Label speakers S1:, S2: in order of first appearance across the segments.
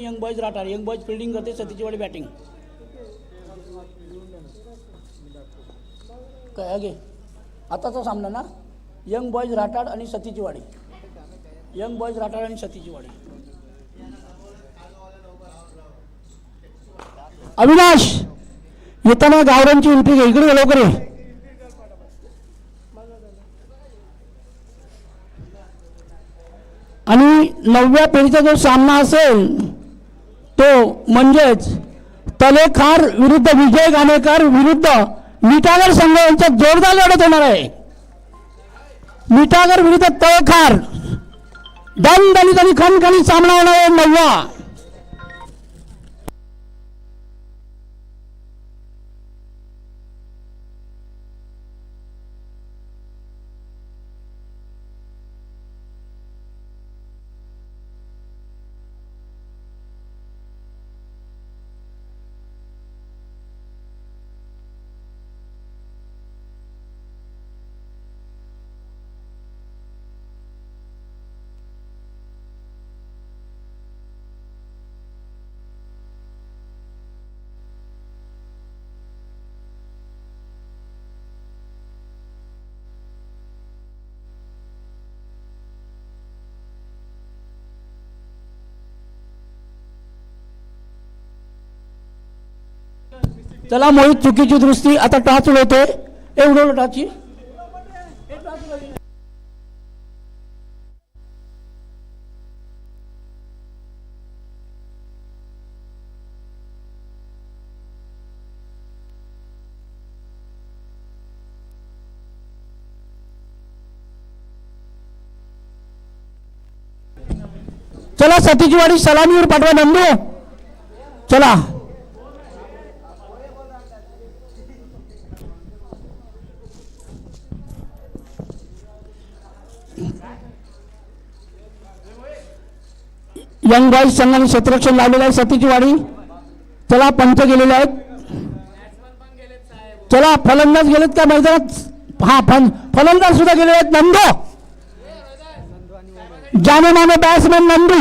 S1: Young boys राठार, young boys fielding करते, सतीची वाडी बॅटिंग. काय गे आताचा सामना ना, यंग बॉयज राठार आणि सतीची वाडी. यंग बॉयज राठार आणि सतीची वाडी. अविनाश येताना गावरांची एंट्री घे, इकडे लवकर ये. आणि 9व्या फेरीचा जो सामना असेल तो म्हणजेच तलेखार विरुद्ध विजय गाणेकर विरुद्ध मिठागर संघ यांच्यात जोरदार लढत होणार आहे. मिठागर विरुद्ध तलेखार दणदणीत आणि खणखणीत सामना होणार आहे 9वा. चला मोहित चुकीची दुरुस्ती. आता टाच उडवतोय, उडवलं टाची. चला सतीची वाडी सलामीवर पाठवा नंदू. चला यंग बॉयज संघाने क्षेत्ररक्षण लावलेलं आहे सतीची वाडी. चला पंच गेलेले आहेत. चला फलंदाज गेलेत का मैदानात? हा फलंदाज सुद्धा गेलेले आहेत. नंदू जाने माने बॅट्समॅन नंदू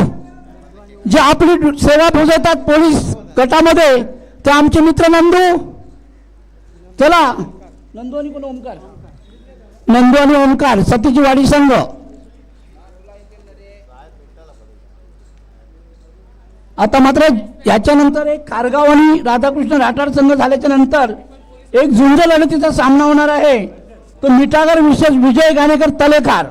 S1: जे आपली सेवा पुजवतात पोलीस गटामध्ये ते आमचे मित्र नंदू. चला नंदू आणि कोण ओमकार, नंदू आणि ओमकार सतीची वाडी संघ. आता मात्र याच्यानंतर एक खारगाव आणि राधाकृष्ण राठार संघ झाल्याच्या नंतर एक झुंज लढतीचा सामना होणार आहे. तो मिठागर विशेष विजय गाणेकर तलेखार.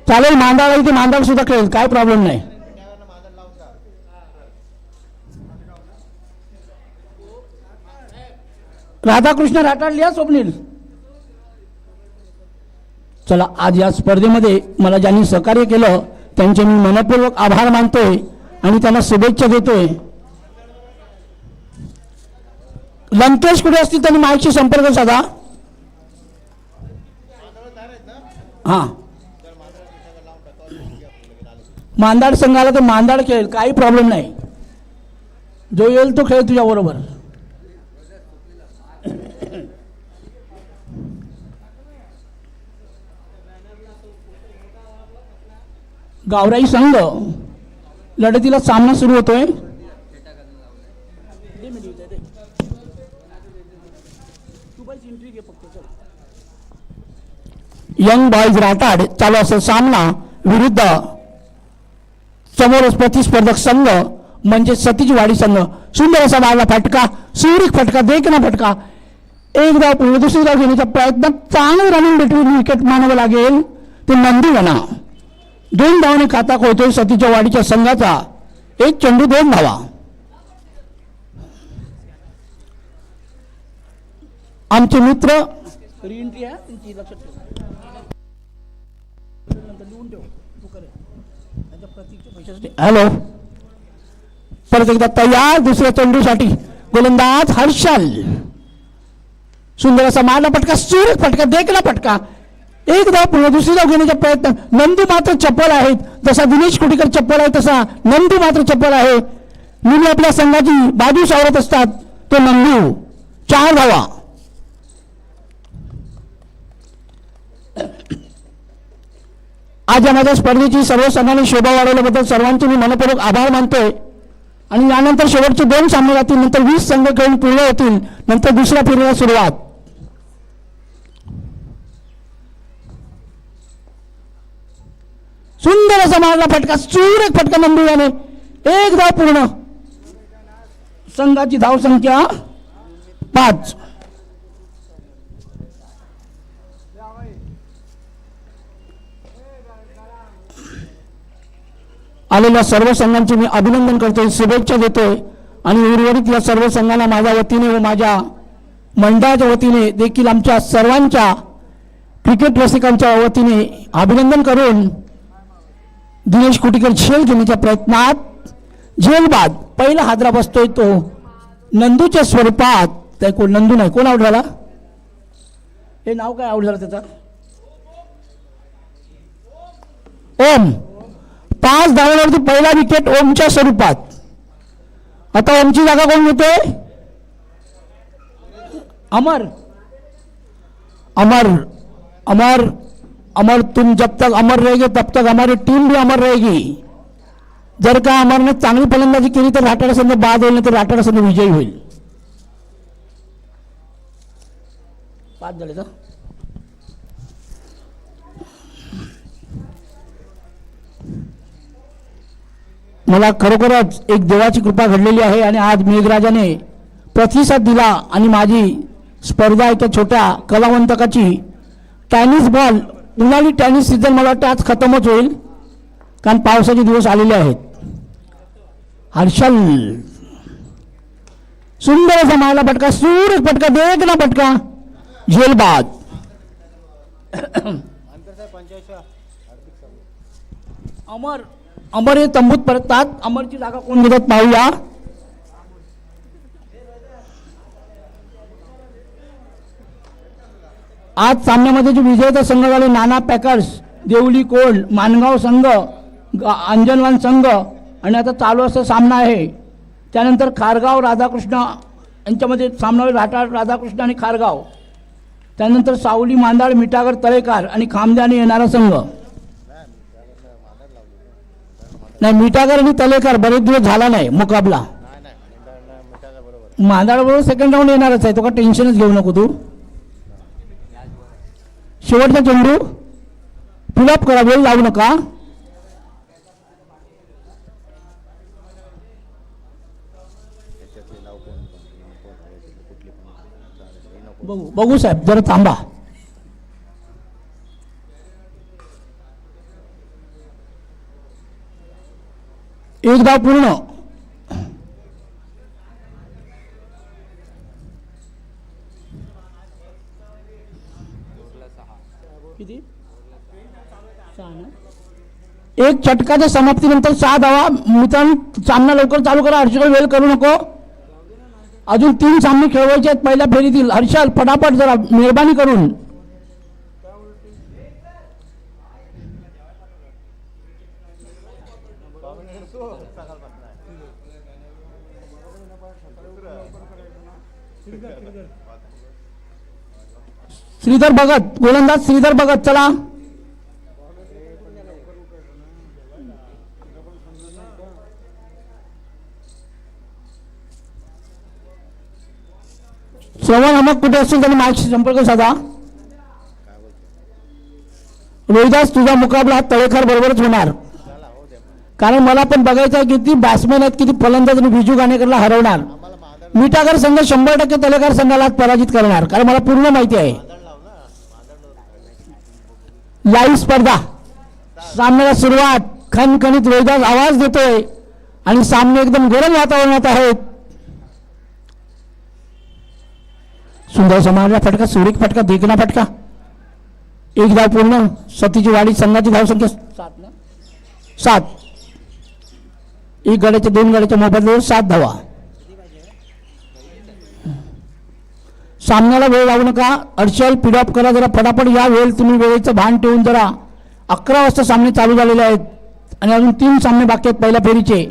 S1: चालेल मांदाळ इथे मांदाळ सुद्धा खेळेल, काय प्रॉब्लेम नाही. राधाकृष्ण राठार लिहा स्वप्नील. चला आज या स्पर्धेमध्ये मला ज्यांनी सहकार्य केलं त्यांचे मी मनपूर्वक आभार मानतोय आणि त्यांना शुभेच्छा देतोय. लंकेश कुठे असतील त्यांनी माझ्याशी संपर्क साधा. हा मांदाड संघाला तर मांदाड खेळ, काही प्रॉब्लेम नाही. जो येईल तो खेळ तुझ्या बरोबर. गावराई संघ लढतीला सामना सुरू होतोय. यंग बॉयज राठार चालू असेल सामना विरुद्ध समोर प्रतिस्पर्धक संघ म्हणजे सतीची वाडी संघ. सुंदर असा मारला फटका, सुरेख फटका, देखना फटका. एक धाव पूर्ण, दुसरी धाव घेण्याचा प्रयत्न. चांगलं रनिंग भेटून विकेट मानावं लागेल ते नंदी म्हणा. 2 धावांनी खाता खोलतोय सतीच्या वाडीच्या संघाचा. 1 चेंडू 2 धावा. आमचे मित्र हॅलो परत एकदा तयार दुसऱ्या चेंडूसाठी. गोलंदाज हर्षल. सुंदर असा मारला फटका, सुरेख फटका, देखला फटका. 1 धाव पूर्ण, दुसरी धाव घेण्याचा प्रयत्न. नंदू मात्र चप्पल आहेत. जसा दिनेश कुटीकर चप्पल आहे तसा नंदू मात्र चप्पल आहे. मुलं आपल्या संघाची बाजू सावरत असतात. तो नंदू. 4 धावा. आज या माझ्या स्पर्धेची सर्व संघाने शोभा वाढवल्याबद्दल सर्वांचे मी मनपूर्वक आभार मानतोय. आणि यानंतर शेवटचे 2 सामने राहतील, नंतर 20 संघ खेळून पूर्ण होतील, नंतर दुसऱ्या फेरीला सुरुवात. सुंदर असा मारला फटका, सुरेख फटका नंदुराने, एक धाव पूर्ण. संघाची धाव संख्या 5. आलेल्या सर्व संघांचे मी अभिनंदन करतोय, शुभेच्छा देतोय. आणि उर्वरित या सर्व संघांना माझ्या वतीने व माझ्या मंडळाच्या वतीने देखील आमच्या सर्वांच्या क्रिकेट रसिकांच्या वतीने अभिनंदन करून दिनेश कुटीकर झेल घेण्याच्या प्रयत्नात झेल बाद पहिला हादरा बसतोय तो नंदूच्या स्वरूपात. त्या कोण नंदू नाही, कोण आउट झाला? हे नाव काय आउट झालं त्याचा? ओम. 5 धावांवरती पहिला विकेट ओमच्या स्वरूपात. आता ओमची जागा कोण घेते? अमर. अमर अमर अमर तुम जब तक अमर रहेगे तब तक हमारी टीम भी अमर रहेगी. जर का अमरने चांगली फलंदाजी केली तर राठाडा संघ बाद होईल, तर राठाडा संघ विजयी होईल. 5 झाले का? मला खरोखरच एक देवाची कृपा घडलेली आहे आणि आज मेघराजाने प्रतिसाद दिला आणि माझी स्पर्धा एका छोट्या कलावंतकाची टेनिस बॉल उन्हाळी टेनिस सीझन मला वाटतं आज खतमच होईल, कारण पावसाचे दिवस आलेले आहेत. हर्षल सुंदर असा मारला फटका, सुरेख फटका, देखना फटका, झेल बाद. अमर अमर हे तंबूत परततात. अमरची जागा कोण घेतात पाहूया. आज सामन्यामध्ये जे विजेता संघ झाले नाना पॅकर्स, देवली कोल्ड, मानगाव संघ, अंजनवान संघ, आणि आता चालू असा सामना आहे. त्यानंतर खारगाव राधाकृष्ण यांच्यामध्ये सामना होईल, राठाड राधाकृष्ण आणि खारगाव. त्यानंतर सावली मांदाड मिठागर तळेकार आणि खामद्याने येणारा संघ. नाही, मिठागर आणि तलेकर बरेच दिवस झाला नाही मुकाबला. मांदाड बरोबर सेकंड राऊंड येणारच आहे, तो का टेन्शनच घेऊ नको तू. शेवटचा चेंडू फिलअप करा, वेळ लावू नका. बघू बघू साहेब, जरा थांबा. एक धाव पूर्ण. किती? एक षटकाच्या समाप्तीनंतर 6 धावा. मित्रांनो, सामना लवकर चालू करा, हर्षल वेळ करू नको. अजून 3 सामने खेळवायचे आहेत पहिल्या फेरीतील. हर्षल फटाफट जरा मेहरबानी करून. श्रीधर भगत, गोलंदाज श्रीधर भगत, चला. श्रवण हमक कुठे असेल त्यांनी माझ्याशी संपर्क साधा. रोहिदास, तुझा मुकाबला तळेकर बरोबरच होणार, कारण मला पण बघायचं आहे किती बॅट्समॅन आहेत, किती फलंदाज आणि बिजू गाणेकरला हरवणार. मिठागर संघ 100% तळेकर संघाला पराजित करणार, कारण मला पूर्ण माहिती आहे. लाईव्ह स्पर्धा, सामन्याला सुरुवात. खणखणीत रोहिदास आवाज देतोय आणि सामने एकदम गरम वातावरणात आहेत. सुंदर समारला फटका, सुरेख फटका, देखना फटका, एक धाव पूर्ण. सतीची वाडी संघाची धाव संख्या 7. एक गड्याच्या 2 गड्याच्या मोबदल्यावर 7 धावा. सामन्याला वेळ लावू नका. हर्षल पिडॉप करा जरा फटाफट. या वेळ तुम्ही वेळेचं भान ठेवून जरा. 11 वाजता सामने चालू झालेले आहेत आणि अजून 3 सामने बाकी आहेत पहिल्या फेरीचे.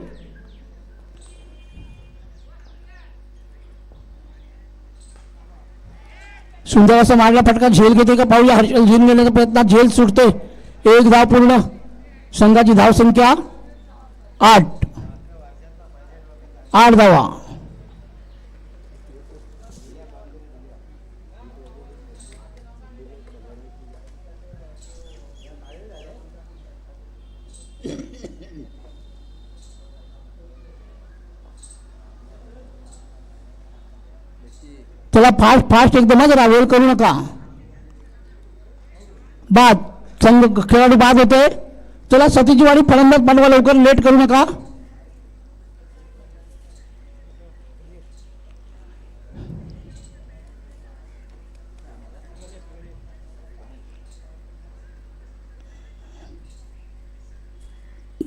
S1: सुंदर असा मारला फटका, झेल घेते का पाहूया. हर्षल झेल घेण्याचा प्रयत्न, झेल सुटते. एक धाव पूर्ण. संघाची धावसंख्या 8. 8 धावा. चला फास्ट फास्ट एकदम जरा वेळ करू नका. बाद. संघ खेळाडू बाद होते. चला सतीची वाडी फलंदाज पाठवा लवकर, लेट करू नका.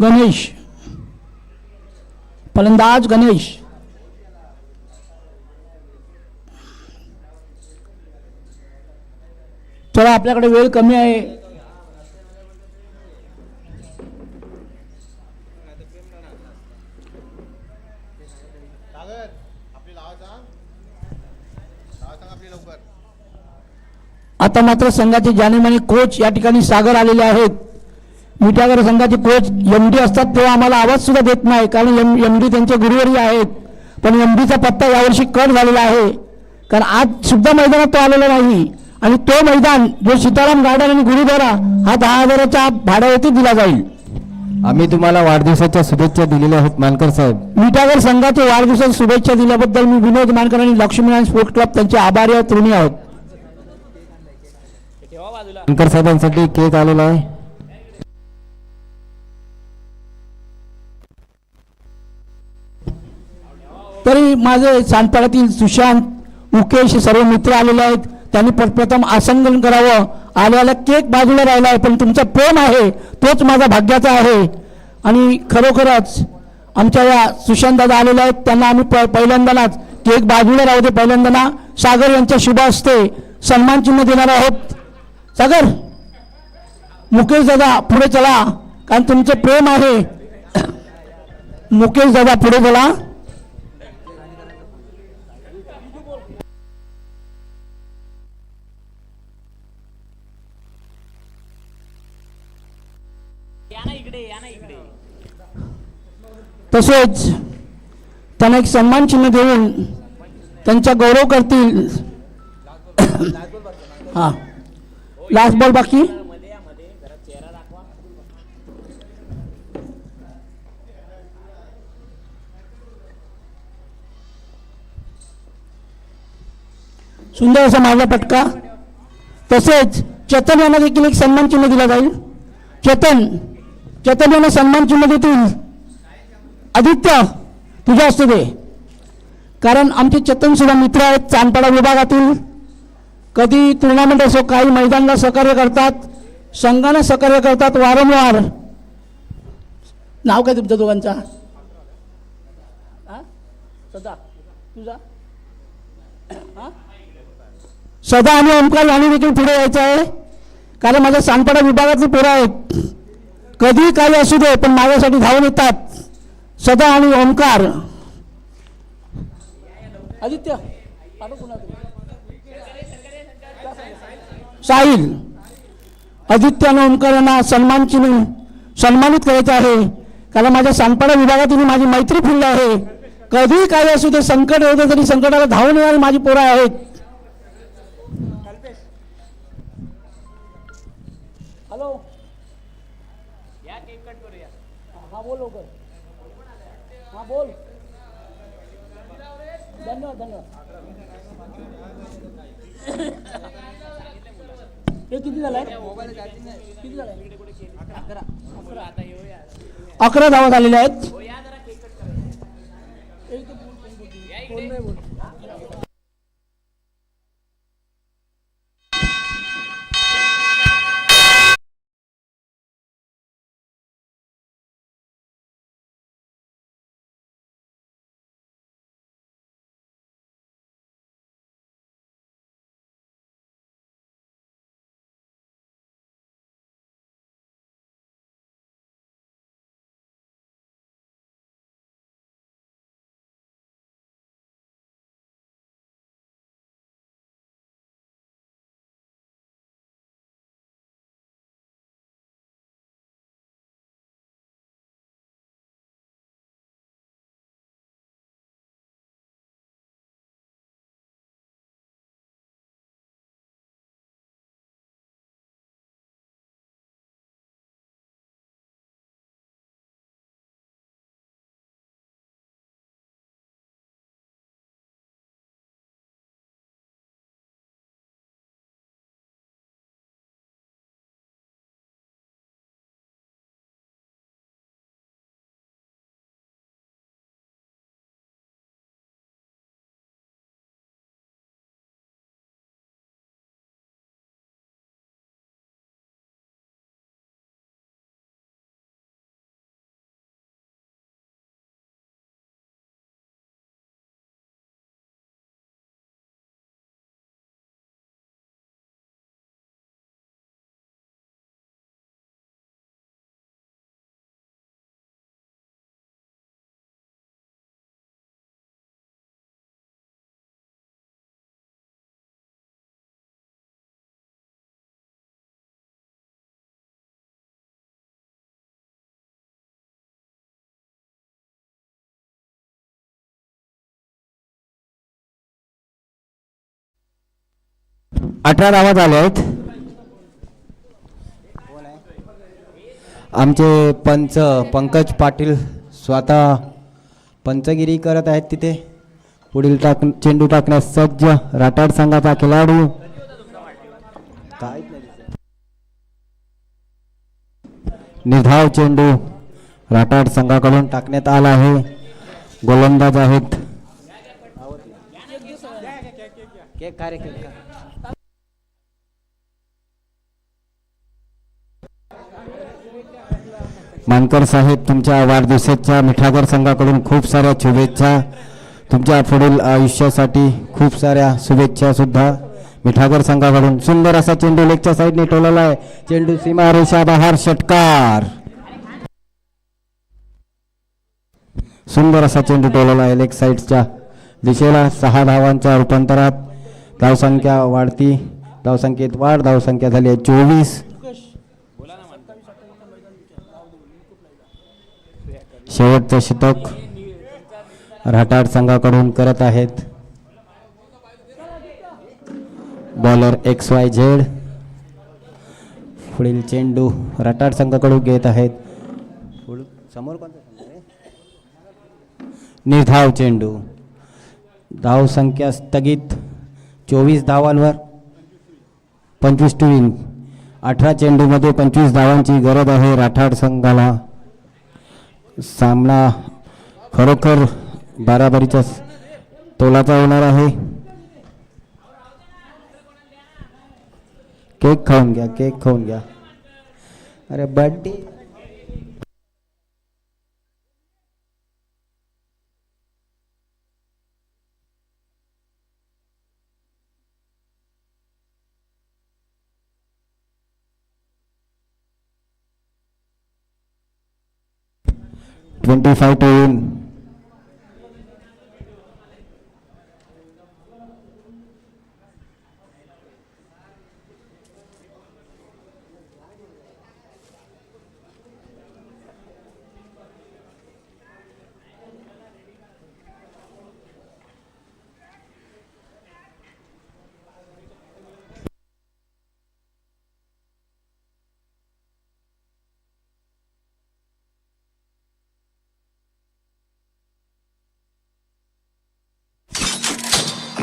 S1: गणेश फलंदाज गणेश. चला आपल्याकडे वेळ कमी आहे. आता मात्र संघाचे जानेमाने कोच या ठिकाणी सागर आलेले आहेत. मिठागर संघाचे कोच एमडी असतात तेव्हा आम्हाला आवाज सुद्धा देत नाही, कारण एमडी त्यांचे गुरुवारी आहेत. पण एमडीचा पत्ता यावर्षी कट झालेला आहे, कारण आज सुद्धा मैदानात तो आलेला नाही. आणि तो मैदान जो सीताराम गार्डन आणि गुरुद्वारा हा 10,000च्या भाड्यावरती दिला जाईल.
S2: आम्ही तुम्हाला वाढदिवसाच्या शुभेच्छा दिलेल्या आहेत मानकर साहेब.
S1: मिठागर संघाचे वाढदिवसाच्या शुभेच्छा दिल्याबद्दल मी विनोद मानकर आणि लक्ष्मीनारायण स्पोर्ट्स क्लब त्यांचे आभारी आहोत, ऋणी आहोत.
S2: मानकर साहेबांसाठी केक आलेला आहे.
S1: तरी माझे सांगपाड्यातील सुशांत, मुकेश सर्व मित्र आलेले आहेत. त्यांनी प्रथम आसंगन करावं. आल्याला केक बाजूला राहिला आहे, पण तुमचा प्रेम आहे तोच माझा भाग्याचा आहे. आणि खरोखरच आमच्या या सुशांत दादा आलेले आहेत, त्यांना आम्ही पहिल्यांदाच केक बाजूला राहू दे. पहिल्यांदा सागर यांच्या शुभ हस्ते सन्मान चिन्ह देणार आहोत. सागर, मुकेश दादा पुढे चला, कारण तुमचे प्रेम आहे. मुकेश दादा पुढे चला. तसेच त्यांना एक सन्मान चिन्ह देऊन त्यांचा गौरव करतील. हा, लास्ट बॉल बाकी. सुंदर असा मारला फटका. तसेच चेतन यांना देखील एक सन्मान चिन्ह दिला जाईल. चेतन यांना सन्मान चिन्ह देतील. आदित्य तुझ्या असतो दे, कारण आमचे चेतन सुद्धा मित्र आहेत चांदपाडा विभागातील. कधी टुर्नामेंट असो, काही मैदानाला सहकार्य करतात, संघाने सहकार्य करतात वारंवार. नाव काय तुमच्या दोघांचा? सदा तुझा? सदा आणि ओमकार यांनी देखील पुढे यायचं आहे, कारण माझ्या सांगपाडा विभागातली पोरं आहेत. कधी काही असू दे पण माझ्यासाठी धावून येतात सदा आणि ओमकार. आदित्य साहिल, आदित्य आणि ओमकार यांना सन्मानित करायचं आहे, कारण माझ्या सांगपाडा विभागातून माझी मैत्री फुलली आहे. कधी काही असू दे, संकट होते तरी संकटाला धावून येणारी माझी पोरं आहेत. हॅलो, या केक कट करूया. हा बोल लवकर. हा बोल. धन्यवाद धन्यवाद. हे किती झालंय? किती झालंय? 11 धावा झालेल्या आहेत.
S2: 18 धावा झाल्या आहेत. आमचे पंच पंकज पाटील स्वतः पंचगिरी करत आहेत तिथे. पुढील चेंडू टाकण्यास सज्ज राठाड संघाचा खेळाडू. निर्धाव चेंडू राठाड संघाकडून टाकण्यात आला आहे. गोलंदाज आहेत मानकर साहेब. तुमच्या वाढदिवसाच्या मिठागर संघाकडून खूप साऱ्या शुभेच्छा. तुमच्या पुढील आयुष्यासाठी खूप साऱ्या शुभेच्छा सुद्धा मिठागर संघाकडून. सुंदर असा चेंडू लेगच्या साईडने टोलला आहे. चेंडू सीमा रेषा बाहेर, षटकार. सुंदर असा चेंडू टोलला आहे लेग साईडच्या दिशेला. 6 धावांच्या रूपांतरात धावसंख्या वाढती. धावसंख्येत वाढ. धावसंख्या झाली आहे 24. शेवटचं शतक राठाड संघाकडून करत आहेत बॉलर XYZ. पुढील चेंडू राठाड संघाकडून घेत आहेत. समोर कोणता निर्धाव चेंडू. धाव संख्या स्थगित 24 धावांवर 25 टू विन. 18 चेंडूमध्ये 25 धावांची गरज आहे राठाड संघाला. सामना खरोखर बाराबारीच्या तोलाचा होणार आहे. केक खाऊन घ्या, केक खाऊन घ्या. अरे birthday. $25 to win.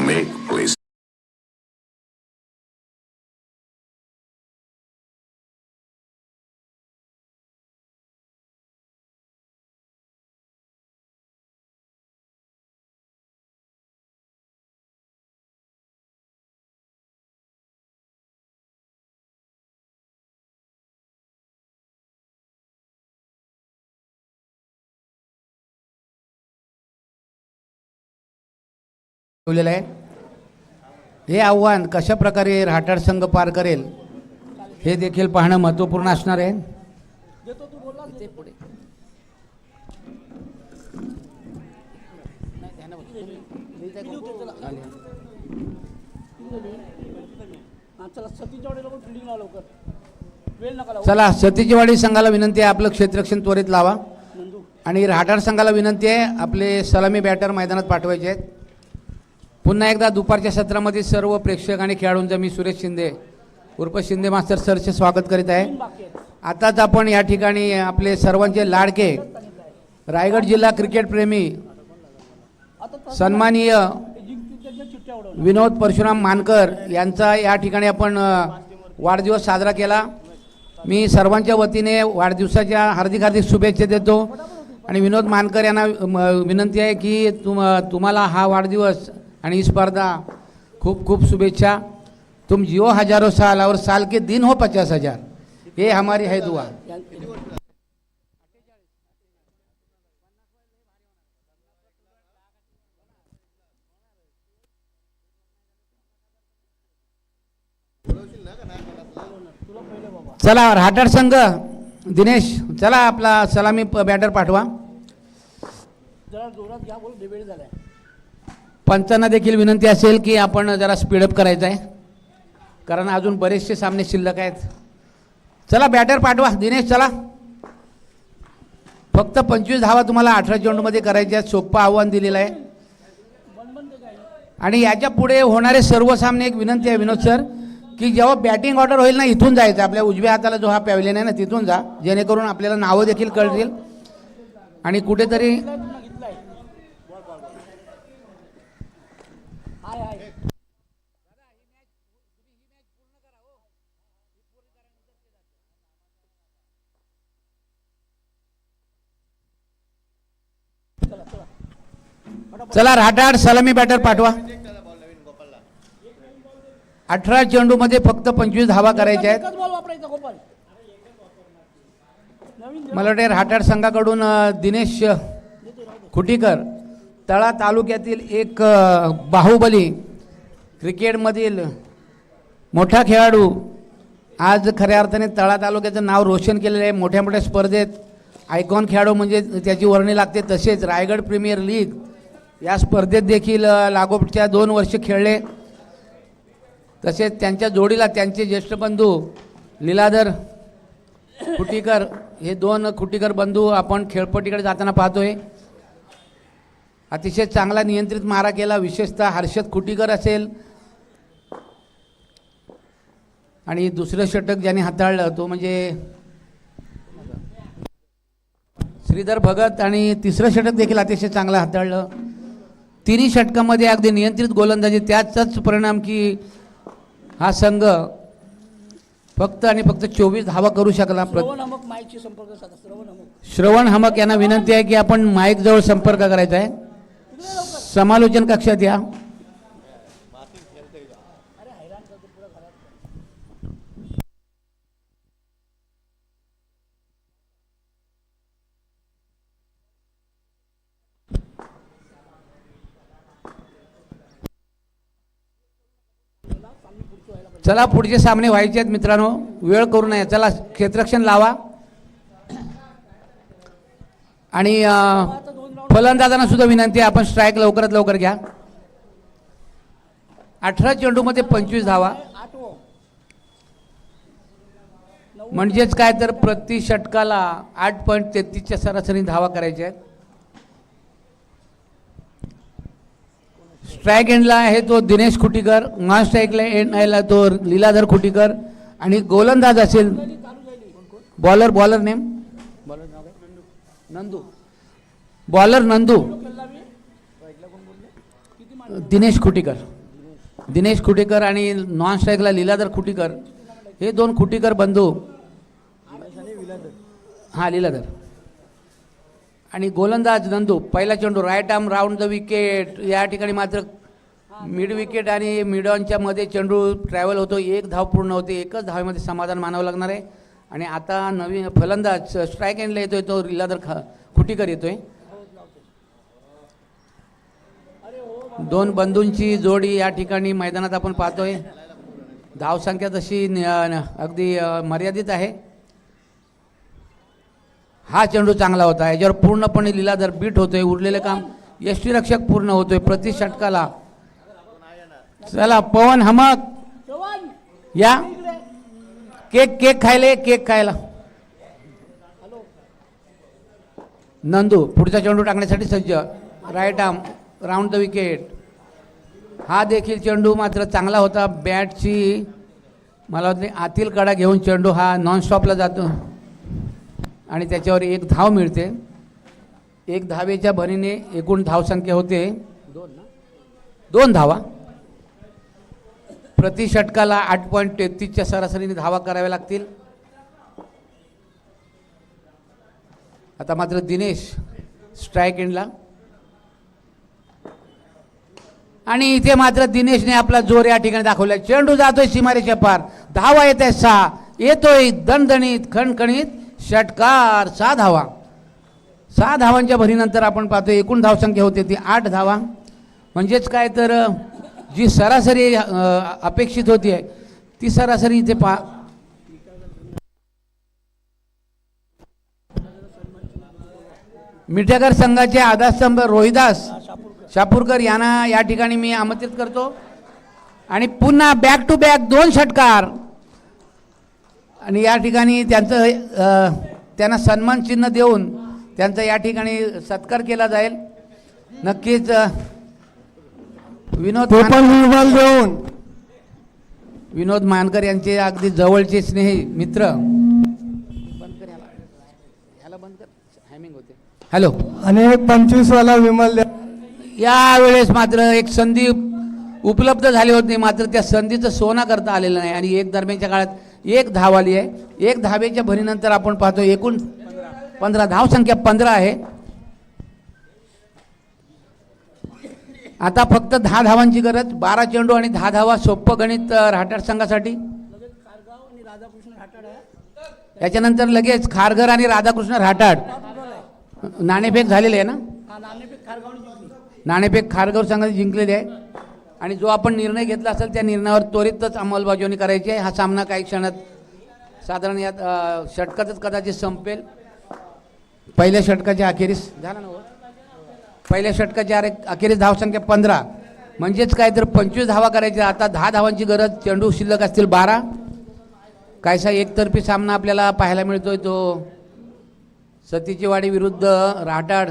S3: Make please.
S1: ठेवलेलं आहे. हे आव्हान कशा प्रकारे राठाड संघ पार करेल हे देखील पाहणं महत्त्वपूर्ण असणार आहे. चला सतीचीवाडी संघाला विनंती आहे आपलं क्षेत्ररक्षण त्वरित लावा. आणि राठाड संघाला विनंती आहे आपले सलामी बॅटर मैदानात पाठवायचे आहेत. पुन्हा एकदा दुपारच्या सत्रामध्ये सर्व प्रेक्षक आणि खेळाडूंचं मी सुरेश शिंदे उर्फ शिंदे मास्टर सरचे स्वागत करीत आहे. आताच आपण या ठिकाणी आपले सर्वांचे लाडके रायगड जिल्हा क्रिकेट प्रेमी सन्माननीय विनोद परशुराम मानकर यांचा या ठिकाणी आपण वाढदिवस साजरा केला. मी सर्वांच्या वतीने वाढदिवसाच्या हार्दिक हार्दिक शुभेच्छा देतो. आणि विनोद मानकर यांना विनंती आहे की तुम्हाला हा वाढदिवस आणि ही स्पर्धा खूप खूप शुभेच्छा. तुम जियो हजारों साल और साल के दिन हो 50,000. ये हमारी है दुआ. चला राठाड संघ दिनेश चला आपला सलामी बॅटर पाठवा. जरा जोरात घ्या बोल डिबेट झालाय. पंचांना देखील विनंती असेल की आपण जरा स्पीडअप करायचं आहे कारण अजून बरेचसे सामने शिल्लक आहेत. चला बॅटर पाठवा दिनेश. चला फक्त 25 धावा तुम्हाला 18 चेंडूमध्ये करायचे आहेत. सोप्पं आव्हान दिलेलं आहे. आणि याच्या पुढे होणारे सर्व सामने एक विनंती आहे विनोद सर की जेव्हा बॅटिंग ऑर्डर होईल ना इथून जायचं, आपल्या उजव्या हाताला जो हा पॅव्हलियन आहे ना तिथून जा, जेणेकरून आपल्याला नावं देखील कळतील आणि कुठेतरी चला राठाड सलामी बॅटर पाठवा. 18 चेंडूमध्ये फक्त 25 धावा करायच्या आहेत. मला वाटते राठाड संघाकडून दिनेश खुटीकर, तळा तालुक्यातील एक बाहुबली, क्रिकेटमधील मोठा खेळाडू, आज खऱ्या अर्थाने तळा तालुक्याचं नाव रोशन केलेलं आहे. मोठ्या मोठ्या स्पर्धेत आयकॉन खेळाडू म्हणजे त्याची वर्णी लागते. तसेच रायगड प्रीमियर लीग या स्पर्धेत देखील लागोपाठच्या 2 वर्ष खेळले. तसेच त्यांच्या जोडीला त्यांचे ज्येष्ठ बंधू लीलाधर खुटीकर, हे 2 खुटीकर बंधू आपण खेळपट्टीकडे जाताना पाहतोय. अतिशय चांगला नियंत्रित मारा केला, विशेषतः हर्षद खुटीकर असेल आणि दुसरं षटक ज्याने हाताळलं तो म्हणजे श्रीधर भगत, आणि तिसरं षटक देखील अतिशय चांगलं हाताळलं. तिन्ही षटकामध्ये अगदी नियंत्रित गोलंदाजी, त्याचाच परिणाम की हा संघ फक्त आणि फक्त 24 धावा करू शकला. श्रवण हमक यांना विनंती आहे की आपण माईक जवळ संपर्क करायचा आहे. समालोचन कक्षात या. चला पुढचे सामने व्हायचे आहेत मित्रांनो, वेळ करू नये. चला क्षेत्ररक्षण लावा आणि फलंदाजांना सुद्धा विनंती आहे आपण स्ट्राईक लवकरात लवकर घ्या. 18 चेंडूमध्ये 25 धावा म्हणजेच काय तर प्रति षटकाला 8.33च्या सरासरी धावा करायच्या आहेत. स्ट्राईक एंडला आहे तो दिनेश खुटीकर, नॉन स्ट्राईकला एंडला तो लीलाधर खुटीकर, आणि गोलंदाज असेल bowler name Nandu, bowler Nandu Dinesh Khutikar आणि नॉन स्ट्राईकला लीलाधर खुटीकर, हे 2 खुटीकर बंधू. हां लीलाधर आणि गोलंदाज नंदू. पहिला चेंडू right arm round the wicket, या ठिकाणी मात्र मिड विकेट आणि मिड ऑनच्या मध्ये चेंडू ट्रॅव्हल होतो. 1 धाव पूर्ण होते. 1च धावेमध्ये समाधान मानावं लागणार आहे. आणि आता नवीन फलंदाज स्ट्राईक एंडला येतोय तो लीलाधर खुटीकर येतोय. 2 बंधूंची जोडी या ठिकाणी मैदानात आपण पाहतोय. धावसंख्या तशी अगदी मर्यादित आहे. हा चेंडू चांगला होता, याच्यावर पूर्णपणे लीलाधर बीट होतोय. उरलेले काम यष्टीरक्षक पूर्ण होतोय प्रति षटकाला. चला पवन हमक या, केक खायला. नंदू पुढचा चेंडू टाकण्यासाठी सज्ज. Right arm round the wicket, हा देखील चेंडू मात्र चांगला होता. बॅटची मला वाटते आतील कडा घेऊन चेंडू हा नॉनस्टॉपला जातो आणि त्याच्यावर 1 धाव मिळते. 1 धावेच्या भरीने एकूण धावसंख्या होते 2 धावा. प्रति षटकाला 8.33च्या सरासरीने धावा कराव्या लागतील. आता मात्र दिनेश स्ट्राईक एंडला, आणि इथे मात्र दिनेशने आपला जोर या ठिकाणी दाखवला. चेंडू जातोय सीमारेच्या पार, धावा येत आहे 6, येतोय दणदणीत खणखणीत षटकार. 6 धावा. 6 धावांच्या भरीनंतर आपण पाहतोय एकूण धावसंख्या होते ती 8 धावा. म्हणजेच काय तर जी सरासरी अपेक्षित होती आहे ती सरासरी इथे मिठागर संघाचे आधारस्तंभ रोहिदास शापूरकर यांना या ठिकाणी मी आमंत्रित करतो. आणि पुन्हा बॅक टू बॅक 2 षटकार, आणि या ठिकाणी त्यांना सन्मान चिन्ह देऊन त्यांचा या ठिकाणी सत्कार केला जाईल. नक्कीच
S3: विनोद मानकर यांचे अगदी जवळचे स्नेही मित्र. बंद कर ह्याला बंद कर, हॅमिंग होते. हॅलो.
S4: आणि एक 25 वाला विमल द्या.
S3: यावेळेस मात्र एक संधी उपलब्ध झाली होती, मात्र त्या संधीचं सोना करता आलेलं नाही आणि एक दरम्यानच्या काळात एक धाव आली आहे. एक धावेच्या भरीनंतर आपण पाहतो एकूण 15 धावसंख्या 15 आहे. आता फक्त 10 धावांची गरज. 12 चेंडू आणि 10 धावा. सोप्पं गणित रहाटाड संघासाठी. याच्यानंतर लगेच खारघर आणि राधाकृष्ण रहाटाड. नाणेफेक झालेली आहे ना. नाणेफेक खारघर संघाने जिंकलेली आहे आणि जो आपण निर्णय घेतला असेल त्या निर्णयावर त्वरितच अंमलबजावणी करायची आहे. हा सामना काही क्षणात साधारण यात षटकातच कदाचित संपेल. पहिल्या षटकाच्या अखेरीस झाला ना. पहिल्या षटकाच्या अखेरीस धावसंख्या 15 म्हणजेच काय तर 25 धावा करायच्या. आता 10 धावांची गरज. चेंडू शिल्लक असतील 12. कायसा एकतर्फी सामना आपल्याला पाहायला मिळतोय तो सतीचीवाडी विरुद्ध रहाटाड,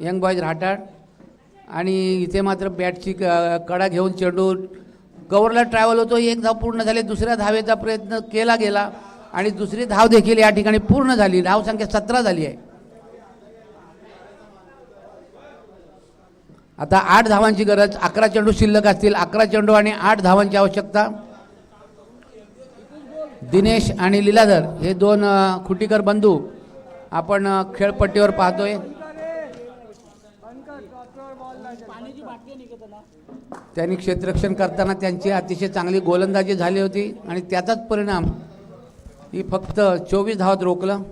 S3: यंग बॉयज रहाटाड. आणि इथे मात्र बॅटची कडा घेऊन चेंडू कव्हरला ट्रॅव्हल होतो. एक धाव पूर्ण झाली. दुसऱ्या धावेचा प्रयत्न केला गेला आणि दुसरी धाव देखील या ठिकाणी पूर्ण झाली. धावसंख्या 17 झाली आहे. आता 8 धावांची गरज. 11 चेंडू शिल्लक असतील. 11 चेंडू आणि 8 धावांची आवश्यकता. दिनेश आणि लीलाधर हे दोन खुटीकर बंधू आपण खेळपट्टीवर पाहतोय. त्यांनी क्षेत्ररक्षण करताना त्यांची अतिशय चांगली गोलंदाजी झाली होती आणि त्याचाच परिणाम ही फक्त 24 धावात रोखलं.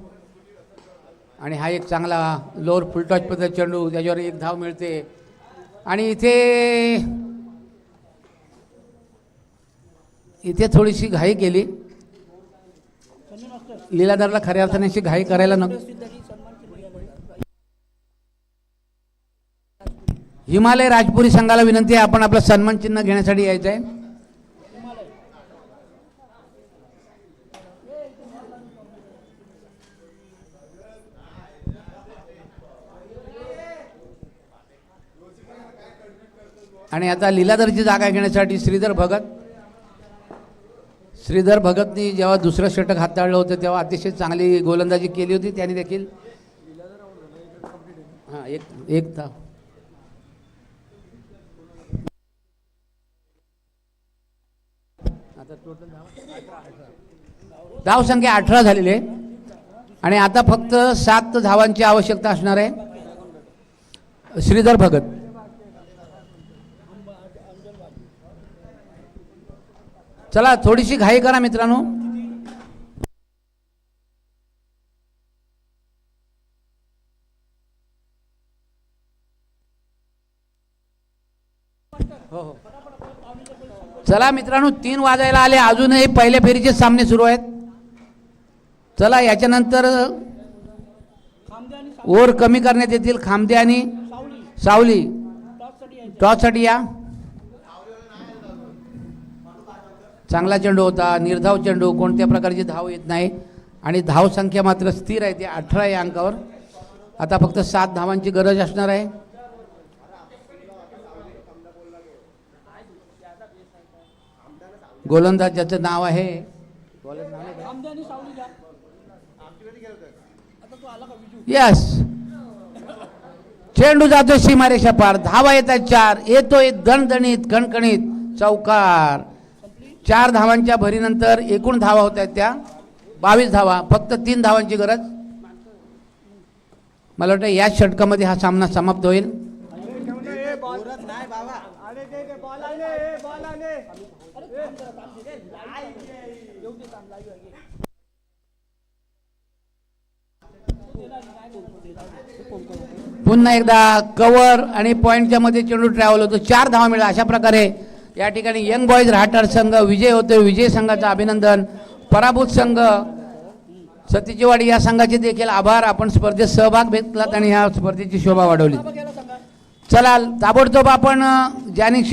S3: आणि हा एक चांगला लोअर फुलटॉच पद्धत चेंडू, त्याच्यावर एक धाव मिळते. आणि इथे थोडीशी घाई केली. लीलाधरला खऱ्या अर्थाने अशी घाई करायला नको. हिमालय राजपुरी संघाला विनंती आहे, आपण आपलं सन्मान चिन्ह घेण्यासाठी यायचं आहे. आणि आता लीलाधरची जागा घेण्यासाठी श्रीधर भगतनी जेव्हा दुसरं षटक हाताळलं होतं तेव्हा अतिशय चांगली गोलंदाजी केली होती. त्यांनी देखील एक धाव. आता टोटल धाव संख्या 18 झालेली आहे आणि आता फक्त 7 धावांची आवश्यकता असणार आहे. श्रीधर भगत. चला थोडीशी घाई करा मित्रांनो. हो. चला मित्रांनो 3 वाजायला आले. अजूनही पहिल्या फेरीचे सामने सुरू आहेत. चला याच्यानंतर ओव्हर कमी करण्यात येतील. खामदे आणि सावली टॉससाठी या. चांगला चेंडू होता. निर्धाव चेंडू. कोणत्या प्रकारची धाव येत नाही आणि धाव संख्या मात्र स्थिर आहे. ती 18 या अंकावर. आता फक्त 7 धावांची गरज असणार आहे. गोलंदाज ज्याचं नाव आहे यस. चेंडू जातो सीमारेषा पार. धावा येतात 4. येतोय दणदणीत कणकणीत चौकार. 4 धावांच्या भरीनंतर एकूण धावा होत आहेत त्या 22 धावा. फक्त 3 धावांची गरज. मला वाटतं याच षटकामध्ये हा सामना समाप्त होईल. पुन्हा एकदा कव्हर आणि पॉइंटच्या मध्ये चेंडू ट्रॅव्हल होतो. 4 धावा मिळाल्या. अशा प्रकारे या ठिकाणी यंग बॉयज रहाटाड संघ विजय होतोय. विजय संघाचं अभिनंदन. पराभूत संघ सतीचीवाडी या संघाचे देखील आभार. आपण स्पर्धेत सहभाग घेतलात आणि ह्या स्पर्धेची शोभा वाढवली. चला ताबडतोब आपण ज्यांनी